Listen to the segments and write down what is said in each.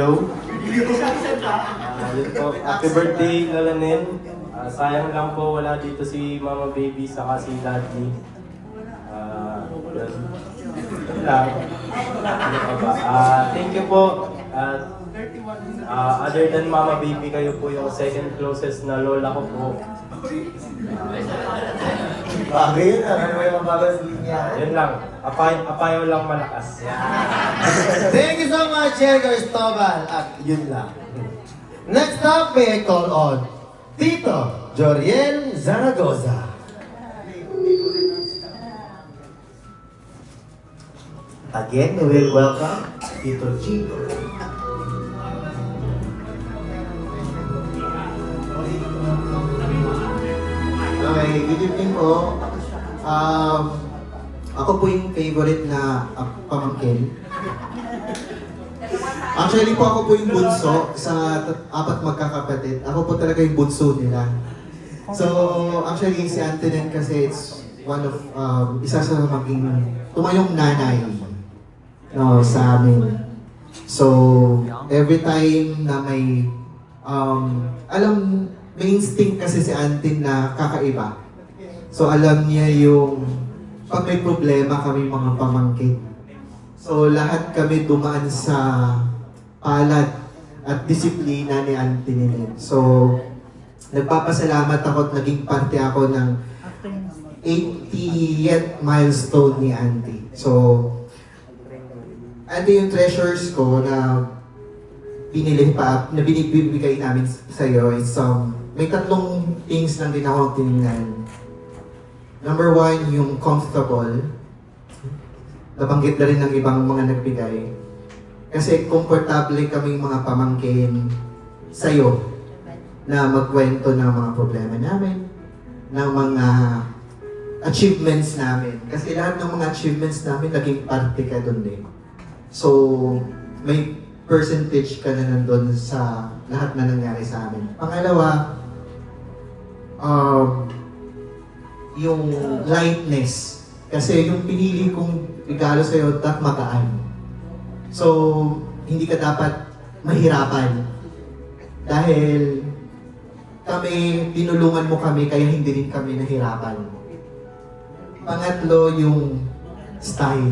Joe. Yun po, happy birthday Lalanin. Sayang lang po wala dito si Mama Baby saka si Daddy. Yun lang. Ano pa ba? Thank you po. Other than Mama Baby, kayo po yung second closest na lola ko po. Bagay yun, ano mo yung mabagas linya? Yun lang. Apayo lang malakas. Thank you so much, Diego Estobal. At yun lang. Next up, may I call on Tito Joriel Zaragoza. Again, we will welcome Tito Chico. Okay, good evening po. Ako po yung favorite na pamangkin. Actually po ako po yung bunso sa apat magkakapatid. Ako po talaga yung bunso nila. So, actually si Antonin kasi it's one of, isa sa maging tumayong nanay sa amin. So, every time na may, may instinct kasi si Antin na kakaiba. So, alam niya yung pag may problema kami mga pamangkin. So, lahat kami dumaan sa palad at disiplina ni Auntie Ninin. So, nagpapasalamat ako at naging parte ako ng 80th milestone ni Auntie. So, Auntie, yung treasures ko na na binibigay namin sa iyo is may tatlong things lang din ako tinignan. Number one, yung comfortable. Nabanggit na rin ng ibang mga nagbigay. Kasi komportable kaming mga pamangkin sa'yo na magkwento ng mga problema namin, ng mga achievements namin. Kasi lahat ng mga achievements namin, naging parte ka doon din. So, may percentage ka na nandun sa lahat na nangyari sa amin. Pangalawa, yung lightness. Kasi yung pinili kong regalo sa'yo, magaan. So, hindi ka dapat mahirapan. Dahil tinulungan mo kami, kaya hindi rin kami nahirapan. Pangatlo, yung style.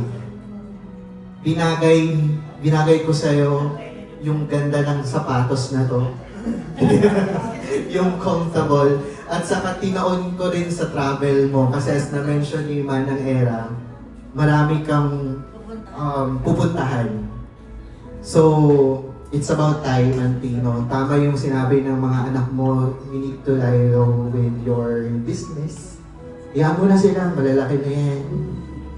Binagay ko sa'yo yung ganda ng sapatos na to. Yung comfortable. At saka tinaon ko rin sa travel mo. Kasi as na-mention ni Manang Era, marami kang pupuntahan. So, it's about time, Auntie, no? Tama yung sinabi ng mga anak mo, you need to lie low with your business. Iyan mo na sila, malalaki na yan.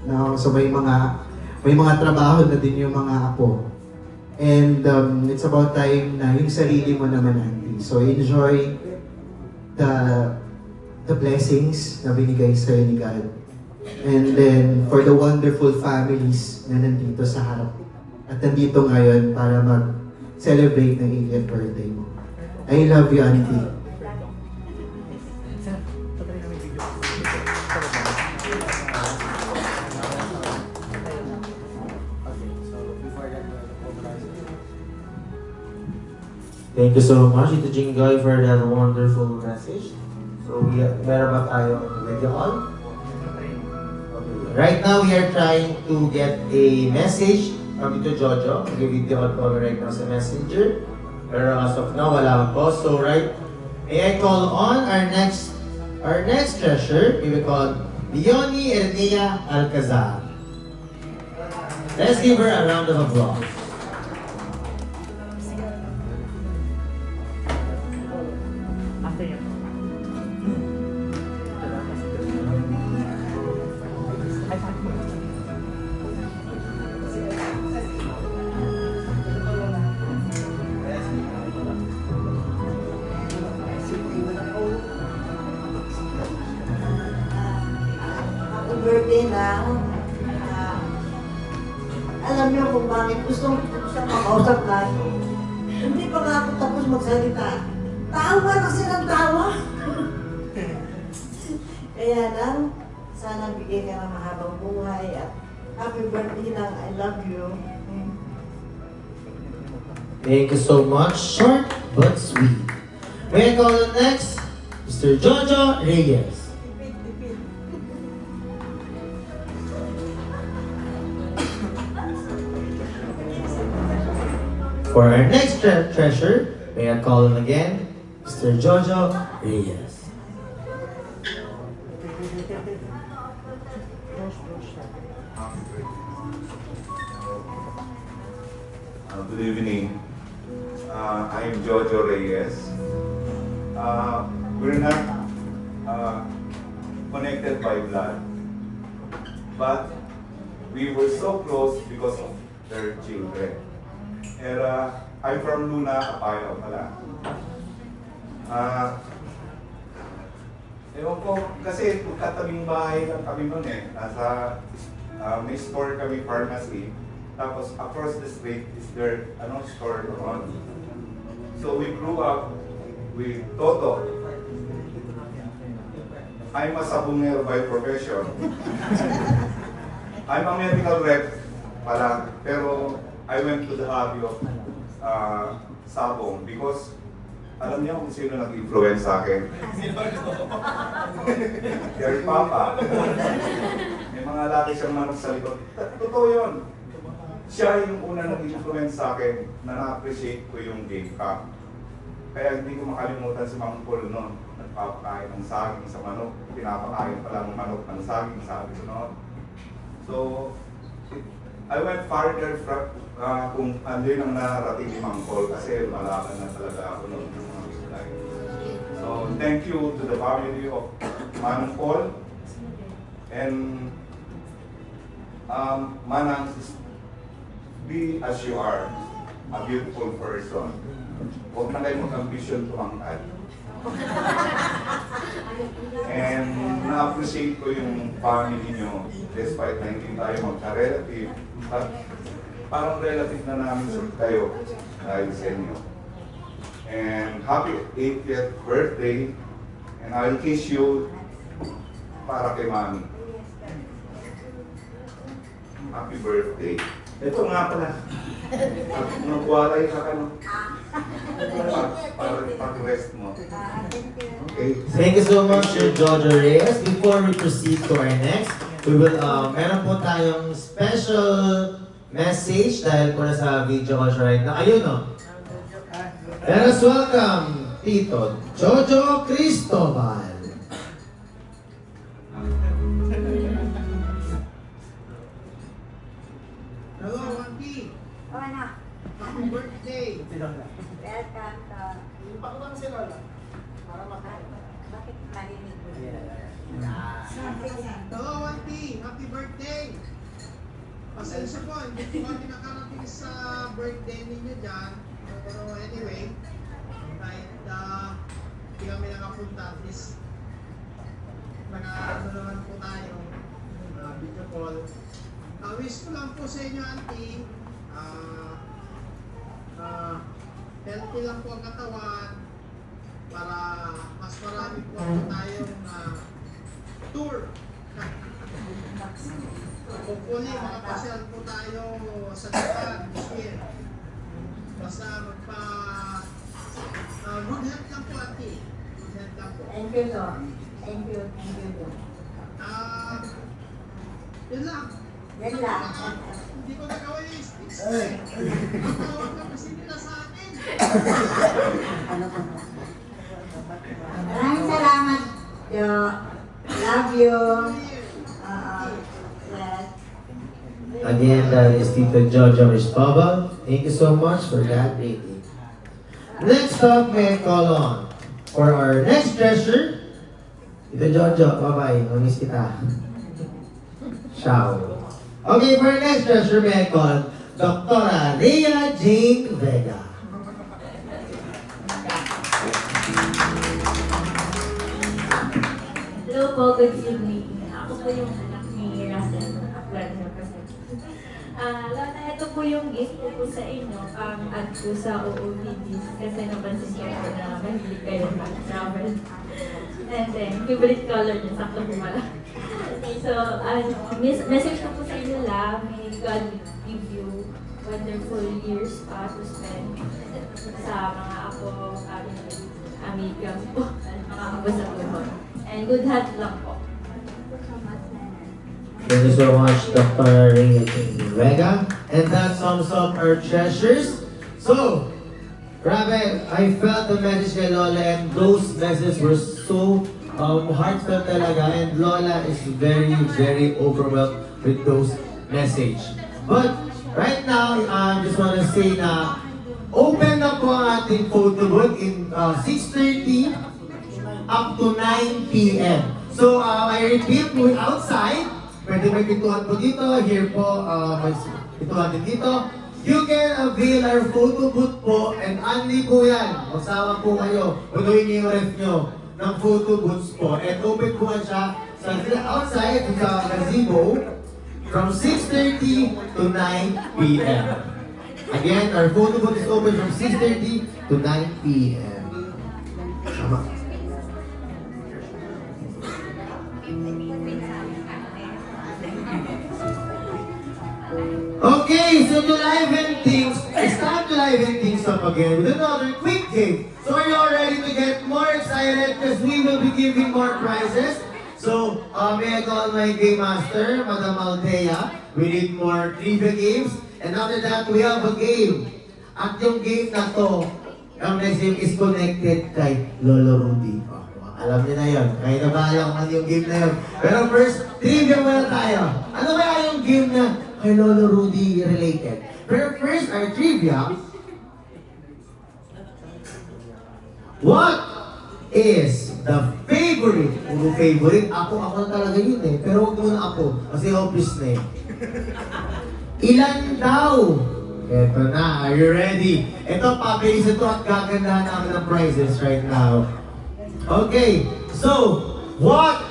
No? So, may mga trabaho na din yung mga apo. And it's about time na yung sarili mo naman, Auntie. So, enjoy the blessings na binigay sa'yo ni God. And then, for the wonderful families na nandito sa harap at nandito ngayon para mag-celebrate ng 80th birthday mo. I love you, Auntie. Thank you so much, Ito Jingoy, for that wonderful message. So, meron ba tayong video call? Okay. Right now, we are trying to get a message from Ito Jojo. Mag-video call po right now sa messenger. Pero as of now, wala po. So, may I call on our next treasure. We will call Leonie Ernea Alcazar. Let's give her a round of applause. Birthday na, alam niyo kung bakit gusto makausap na. Hindi pa nga ako tapos magsalita. Tawa na silang tawa. Kaya lang, sana bigay ka ng mahabang buhay at happy birthday lang. I love you. Thank you so much. Short but sweet. May I call on next, Mr. Jojo Reyes. For our next treasure, may I call on again, Mr. Jojo Reyes. Good evening. I'm Jojo Reyes. We're not connected by blood, but we were so close because of their children. And I'm from Luna, Apayao pala. Ewan ko, kasi katabing bahay lang kami noon eh. May store kami, pharmacy. Tapos across the street is their store doon. So we grew up with Toto. I'm a sabunger by profession. I'm a medical rep pala, pero I went to the hobby of sabong because alam niyo kung sino nag-influence sa akin? Your Papa. May mga laki siyang manok sa likod. Totoo yun. Siya yung una nag-influence sa akin na na-appreciate ko yung game camp. Kaya hindi ko makalimutan si Mang Paul noon. Nagpapakain ng saging sa manok. Pinapakain pa lang ng manok ng saging, sabi ko noon. So, I went farther from kung ano yun ang narating ni Mang Paul kasi malaman na talaga ako noon. So, thank you to the family of Manang Paul and Manang, be as you are, a beautiful person. Huwag na kayo mag-ambition tumangkad. And na-appreciate ko yung family nyo despite na hindi tayo magka-relative. But parang relative na namin kayo dahil sa inyo. And happy 80th birthday. And I'll kiss you para kay Mami. Happy birthday. Ito nga pala. Nagwalay ka no? Para pag-rest mo. Okay. Thank you so much, Sir Jojo Reyes. Before we proceed to our next, we will, meron po tayong special message dahil po nasa video ko siya right now. Ayun o. Let us welcome Tito Jojo Cristobal. Hello, Auntie! Oh, anak. Happy birthday! Welcome to... Ipakita mo si Lola para makain. Bakit marinig mo? Hello, Auntie! Happy birthday! Pasensya po, hindi po kami nakarating sa birthday ninyo dyan. Pero anyway, kahit hindi kami nakapunta, at least naka-ano naman po tayo, video call. Wish ko lang po sa inyo, Auntie, healthy lang po ang katawan para mas marami po tayong tour. Hopefully, makapasyal po tayo sa Japan this year. Basta good health lang po, Auntie. Good health lang po. Thank you, Lord. Thank you, Lord. Yun lang. Yan lang. Hindi ko nagawa yung sticks. Ang tawag na kasi nila sa akin. Maraming salamat, Yo. Love you. Yes. Again, that is Tito Jojo Cristobal. Thank you so much for that rating. Next up, may I call on for our next treasure. Tito Jojo, bye-bye. Mamiss kita. Ciao. Okay, for our next treasure, may I call Dr. Rhea Jane Vega. Hello po, good evening. Ako po yung anak ni Russell. Lola, ito po yung gift ko po sa inyo. Add po sa OOTDs kasi napansin ko po na mahilig kayo mag-travel. And then, favorite color niya, sakto po pala. So, message ko po sa inyo lang, may God give you wonderful years to spend sa mga apo, amiga po, mga apo sa buhay. And good health lang po. Thank you so much, Dr. Rhea Vega. And that sums up our treasures. So, grabe, I felt the message kay Lola and those messages were so heartfelt talaga, and Lola is very, very overwhelmed with those message. But right now, I just want to say na open na po ang ating photo booth in 6:30 up to 9 p.m. So, I repeat, we're outside. Pwede may pituhan po dito. Here po, may pituhan din dito. You can avail our photo booth po, and only po yan. Magsawa po kayo. Punuin niyo yung ref nyo ng photo booths po. And open po siya sa outside sa gazebo from 6:30 to 9 p.m. Again, our photo booth is open from 6:30 to 9 p.m. Tama. Okay, so to liven things, it's time to liven things up again with another quick game. So are you all ready to get more excited because we will be giving more prizes? So, may I call my game master, Madam Althea. We need more trivia games. And after that, we have a game. At yung game na to, ang next game is connected kay Lolo Rudy. Oh, alam niyo na yun. Kaya nabahala ko man yung game na yun. Pero first, trivia muna tayo. Ano kaya yung game na kay Lolo Rudy related? Pero first, our trivia. What is the favorite? Puro favorite. Ako na talaga yun eh. Pero huwag muna ako. Kasi obvious na eh. Ilan daw? Eto na. Are you ready? Ito, pabilis ito at gagandahan namin ng prizes right now. Okay. So, what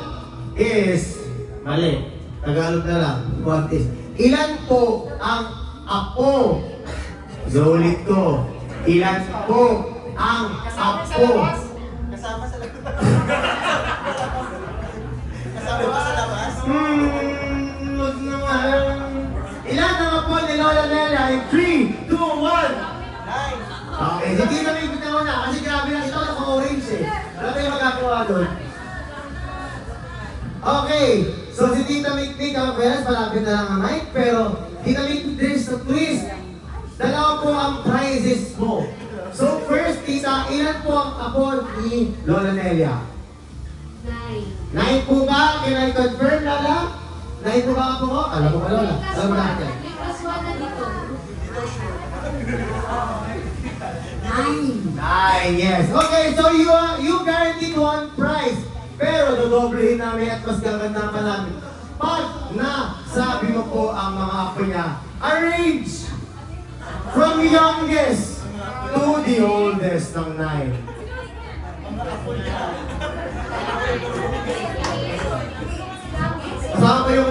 is... Mali. Tagalog na lang. What is... Ilan po ang apo? Ulit ko. Ilan po ang apo? Kasama sa labas. Kasama ba sa labas? Wag naman. Ilan ang apo ni Lola Nela? In 3, 2, 1. Okay, hindi na may bitaw na. Kasi grabe lang ito, naka-orange eh. Alam mo yung magagawa doon? Okay, so si Tita Mikmik, ang Velas, malapit na lang ang mic. Pero, Tita Mikmik, there's a twist. Dalawa po ang prizes mo. So first, Tita, ilan po ang apo ni Lola Nelia? 9. 9 po ba? Can I confirm, Lala? 9 po ba ang apo mo? Alam mo ba, Lola? Alam mo natin. Plus 1 na dito. 9, yes. Okay, so you guaranteed one prize. Pero dodoblehin namin at mas gaganda pa namin. Pag nasabi mo po ang mga apo niya, arrange from youngest to the oldest ng 9. Kasama pa yung...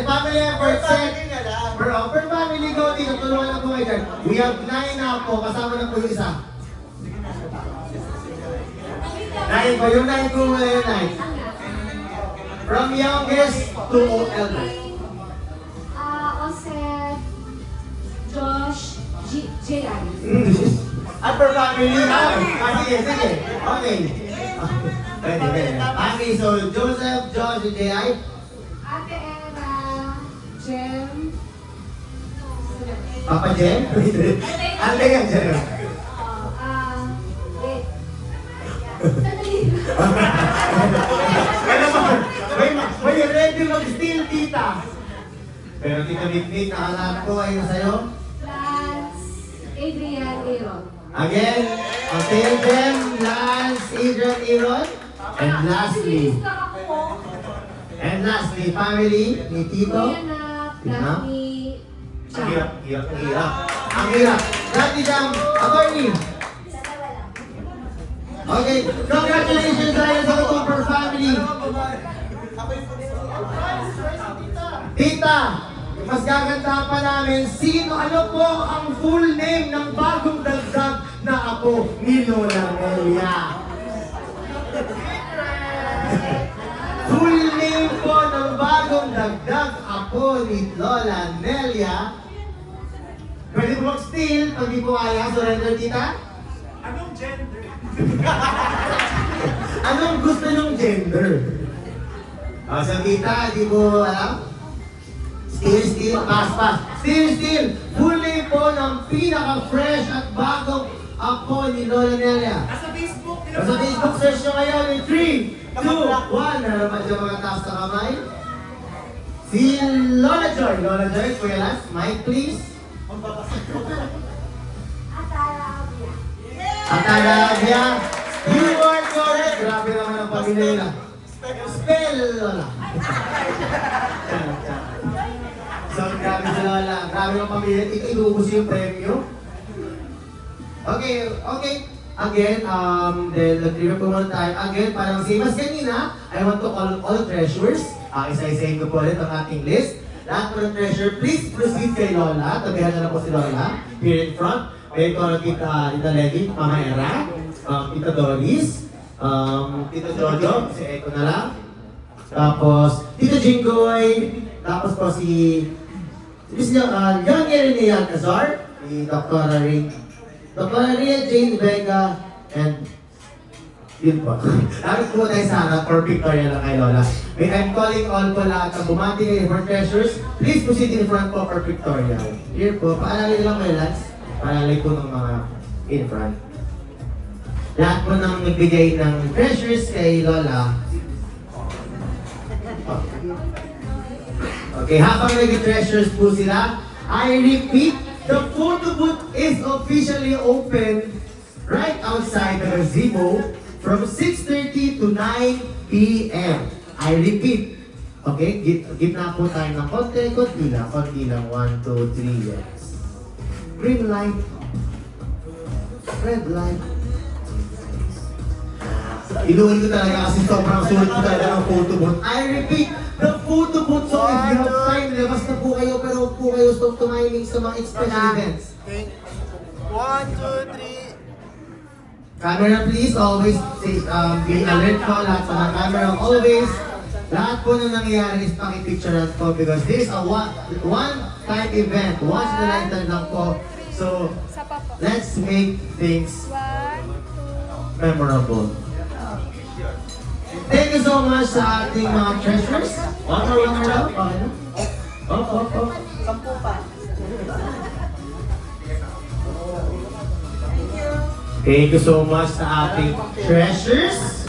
Family effort set. Per family go dito, tulungan lang po kayo dyan. We have 9 na po, kasama na po yung isa. 9 po, yung 9 po muna yung 9. From youngest to eldest. Osef, Josh, J.I. At per family na. Sige, sige. Okay. Pwede, pwede. Okay, so Joseph, Josh, and J.I. Ate Ella, Jem. Papa Jem? Ate ka, Jem. Wait. Sandali. Ano ba? May ready mag-steal, tita. Pero tita Mikmik, nakalaan ko ay sa'yo. Lance, Adrian, Aaron. Again, Hotel Jem, Lance, Adrian, Aaron. And lastly, family ni Tito. Kuya na, Ang hirap, hirap, ang hirap. Ang hirap. Dati Jam, attorney. Okay, congratulations tayo sa October family. Tita, mas gaganda pa namin, ano po ang full name ng bagong dagdag na apo ni Lola Nelia? Full name po ng bagong dagdag apo ni Lola Nelia Pwede po mag-steal pag di po kaya. Surrender, tita? Anong gender? Anong gusto nyong gender? So tita, di po alam? Steal, pass. Steal. Huli po ng pinaka-fresh at bagong apo ni Lola Nelia. Nasa Facebook. Sa Facebook search nyo ngayon in 3, 2, 1. Naraman dyan mga taas na kamay. Si Lola Joy. Lola Joy, Kuya Lance, mic please. Atarabia. You are correct. Grabe naman ang pamilya nila. Spell, Lola. So, grabe si Lola. Grabe ang pamilya. Inuubos yung premyo. Okay. Again, then nag-trivia po muna tayo. Again, parang same as kanina, I want to call all treasurers. Isa-isahin ko po ulit ang ating list. Lahat po ng treasure, please proceed kay Lola. Tabihan na po si Lola. Here in front. May ko na Tita Leggy, Mama Era, Tita Doris, Tita Jojo, si Eko na lang. Tapos, Tita Jinggoy, tapos po si Miss Young Irene Alcazar, si Dr. Maria Jane Vega, and yun po. Dapat po tayo sa harap for Victoria lang kay Lola. I'm calling all po lahat ng bumati kayo for treasures. Please proceed in front po for Victoria. Here po, paalalay lang kayo, Lance. Paalalay po ng mga in front. Lahat po nang nagbigay ng treasures kay Lola. Okay, habang nag-treasures po sila, I repeat, the photo booth is officially open right outside the gazebo from 6:30 to 9 p.m. I repeat, okay, give na po tayo ng konti lang. 1, 2, 3, yes. Green light, red light. Inuwi ko talaga kasi sobrang sulit ko talaga ng photo booth. I repeat, the photo booth, so if you have time, labas na po kayo, pero huwag po kayo stop tumiming sa mga special events. 1, 2, 3. Camera please, always be alert po lahat sa mga camera, always. Lahat po na nangyayari is pakipicturean po because this is a one-time event, once in a lifetime lang po. So, let's make things memorable. Thank you so much sa ating mga treasures. One more daw. Okay na? Oh. 10 pa. Thank you so much sa ating treasures.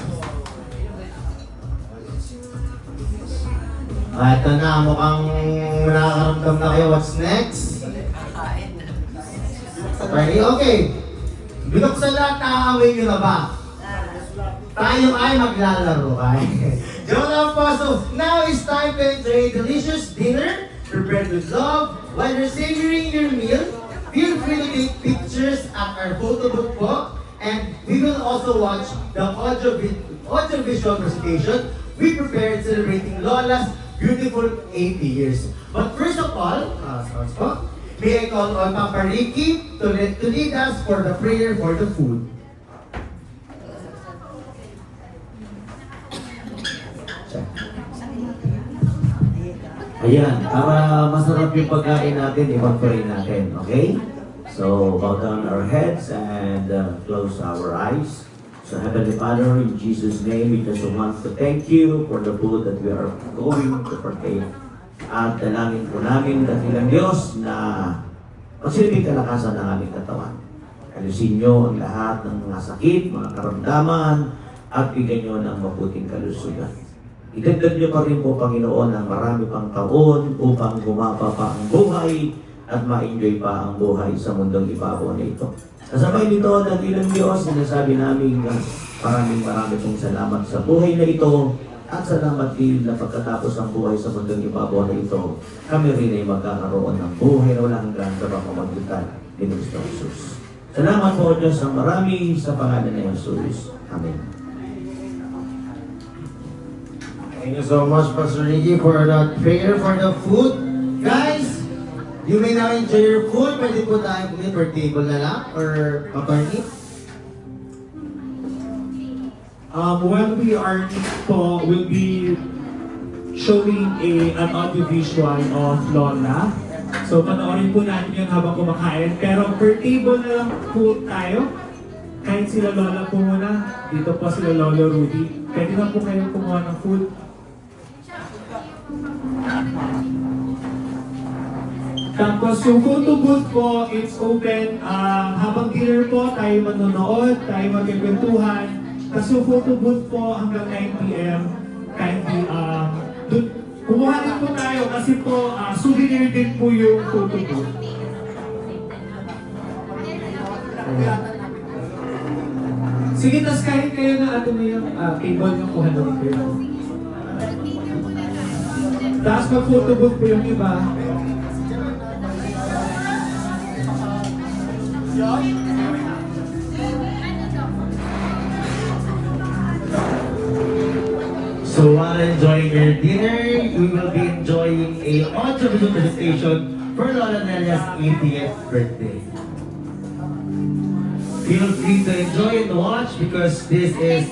Ito na, mukhang nakakaramdam na kayo. What's next? Okay. Binuksan lahat, nakakawin nyo na ba? Tayo ay maglalaro. Joke lang po. So, now it's time to enjoy a delicious dinner prepared with love. While you're savoring your meal, feel free to take pictures at our photo booth po. And we will also watch the audio-visual presentation we prepared celebrating Lola's beautiful 80 years. But first of all, may I call on Papa Ricky to lead us for the prayer for the food. Ayan, para masarap yung pagkain natin, ipag-pray natin, okay? So, bow down our heads and close our eyes. So, Heavenly Father, in Jesus' name, we just want to thank you for the food that we are going to partake. At dalangin po namin, dakilang Diyos, na magsilbing kalakasan ng aming katawan. Kalusin nyo ang lahat ng mga sakit, mga karamdaman, at bigyan nyo ng mabuting kalusugan. Idagdag niyo pa rin po, Panginoon, ang marami pang taon upang gumapa pa ang buhay at ma-enjoy pa ang buhay sa mundong ibabaw na ito. Kasabay nito, dakilang Diyos, sinasabi namin maraming pong salamat sa buhay na ito at salamat din na pagkatapos ang buhay sa mundong ibabaw na ito, kami rin ay magkakaroon ng buhay na walang hanggan sa pamamagitan ni Kristo Jesus. Salamat po, Diyos, ang marami sa pangalan ni Jesus. Amen. Thank you so much, Pastor Ricky, for that prayer for the food. Guys, you may now enjoy your food. Pwede po tayo kunin per table na lang or paparni. When we are po, we'll be showing an audio visual of Lola. So panoorin po natin yun habang kumakain. Pero per table na lang po tayo. Kahit sila Lola po muna, dito po sila Lolo Rudy. Pwede na po kayo kumuha ng food. Tapos yung photo booth po, it's open. Habang dinner po, tayo manonood, tayo magkikwentuhan. Tapos yung photo booth po hanggang 9 p.m. Kindly, kumuha din po tayo kasi po souvenir din po yung photo booth. Sige, tas kahit kayo na ano na yung table nyo, kuha na rin kayo. Tapos mag-photo booth po yung iba. So while enjoying your dinner, we will be enjoying a audiovisual presentation for Lola Nelia's 80th birthday. Feel free to enjoy and watch because this is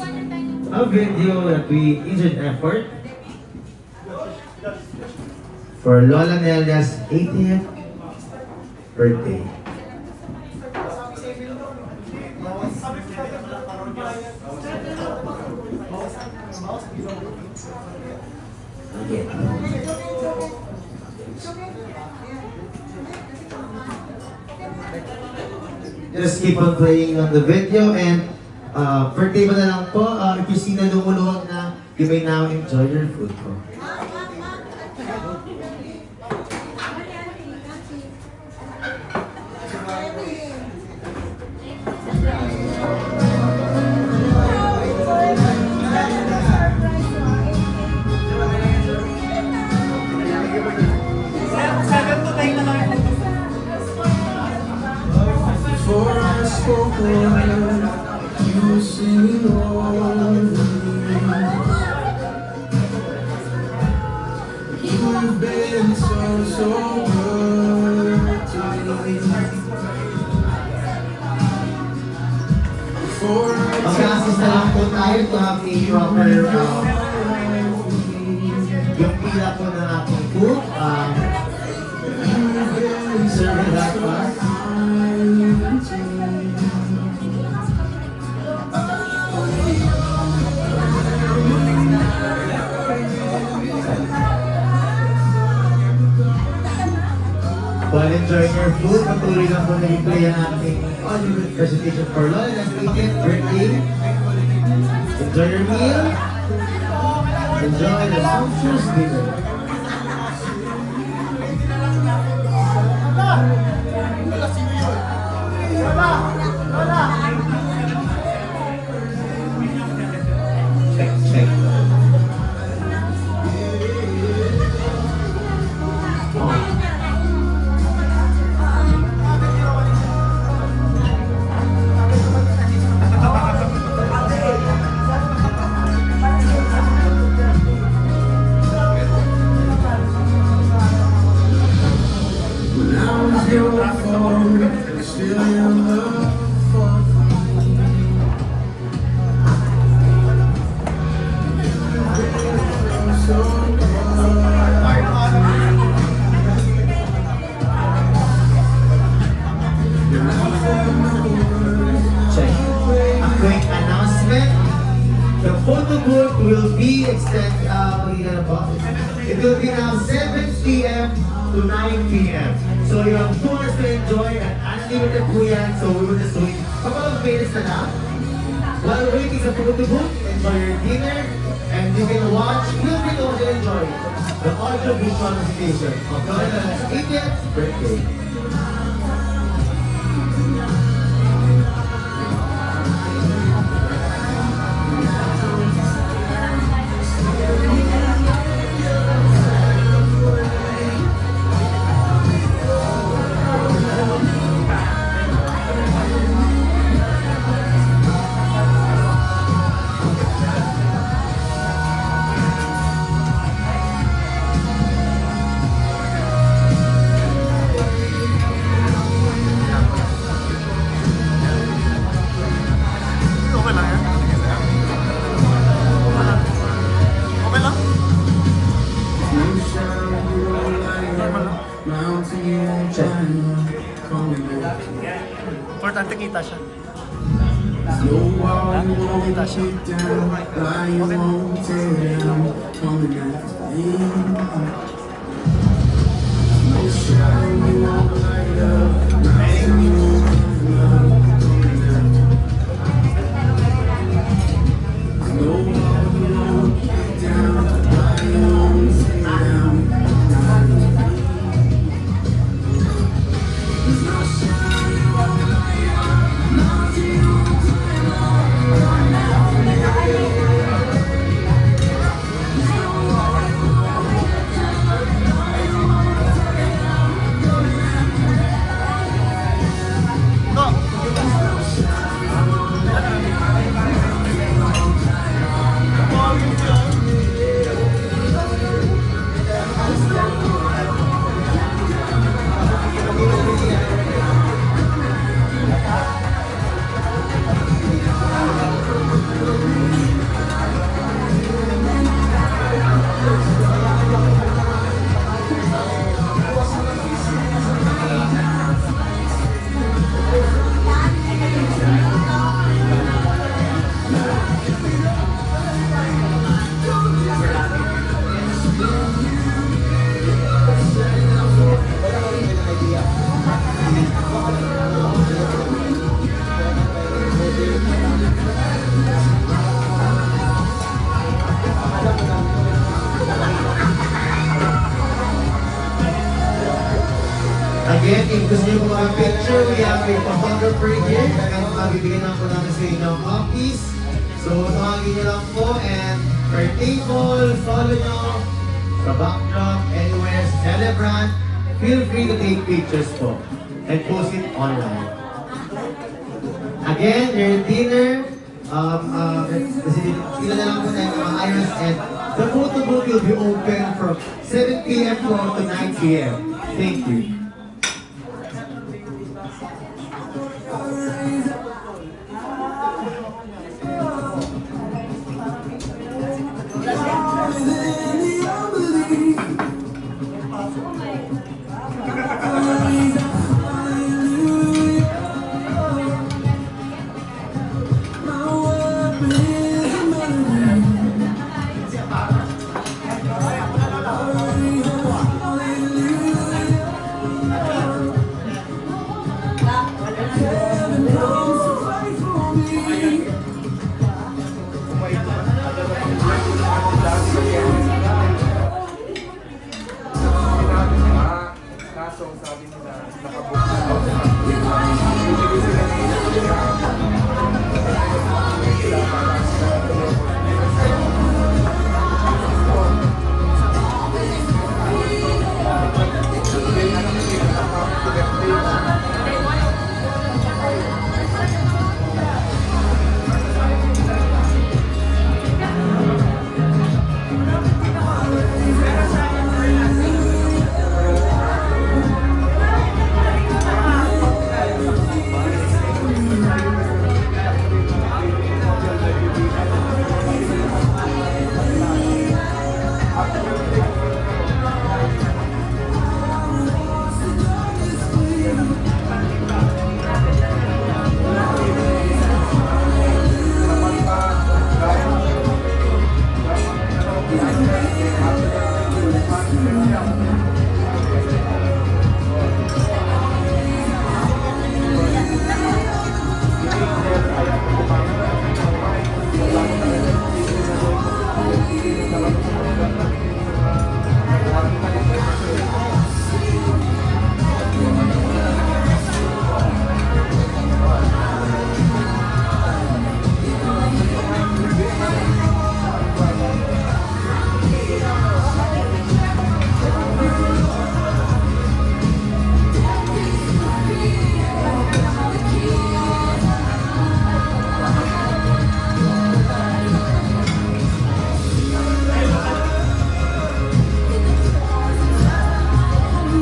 a video that we insert effort for Lola Nelia's 80th birthday. Okay. Just keep on playing on the video and birthday mo na lang po. If you see na lumuluwag na, you may now enjoy your food po. Before I spoke a word, you were singing over me. You've been so good to me. Before I Mag-assist na lang po tayo to have a proper yung pila po ng ating food. Serving that class. While enjoying your food, patuloy lang po nag-play ang ating audio presentation for Lola's 80th birthday. Enjoy your meal. Enjoy the sumptuous dinner. Check. When I was your phone, still your love for me. So Check. A quick announcement. The photo booth will be extended. It will be now 7 p.m. to 9 p.m. So you have 2 hours to enjoy and unlimited po yan. So we will just wait. Couple of minutes na lang. While waiting sa photo booth, enjoy your dinner and you can watch. Feel free to also enjoy the audio visual presentation of Lola's 80th birthday. Importante kita siya. Slow walk, won't get down, lie you won't tear down, coming after me. No shadow, we won't light up, night we won't have love, coming after me. Slow walk, we won't get down, lie you won't tear down, coming after me. There's no shadow, we won't light up, nothing won't climb up, coming after me. Again, if gusto niyo mga picture, we have a photographer here. Kaya mabibigyan lang po namin sa inyo ng copies. So, tawagin niyo lang po and per table, follow nyo, sa backdrop, anywhere, celebrant, feel free to take pictures po and post it online. Again, your dinner, kasi sila na lang po tayo mga irons and the photo booth will be open from 7 p.m. to 9 p.m. Thank you.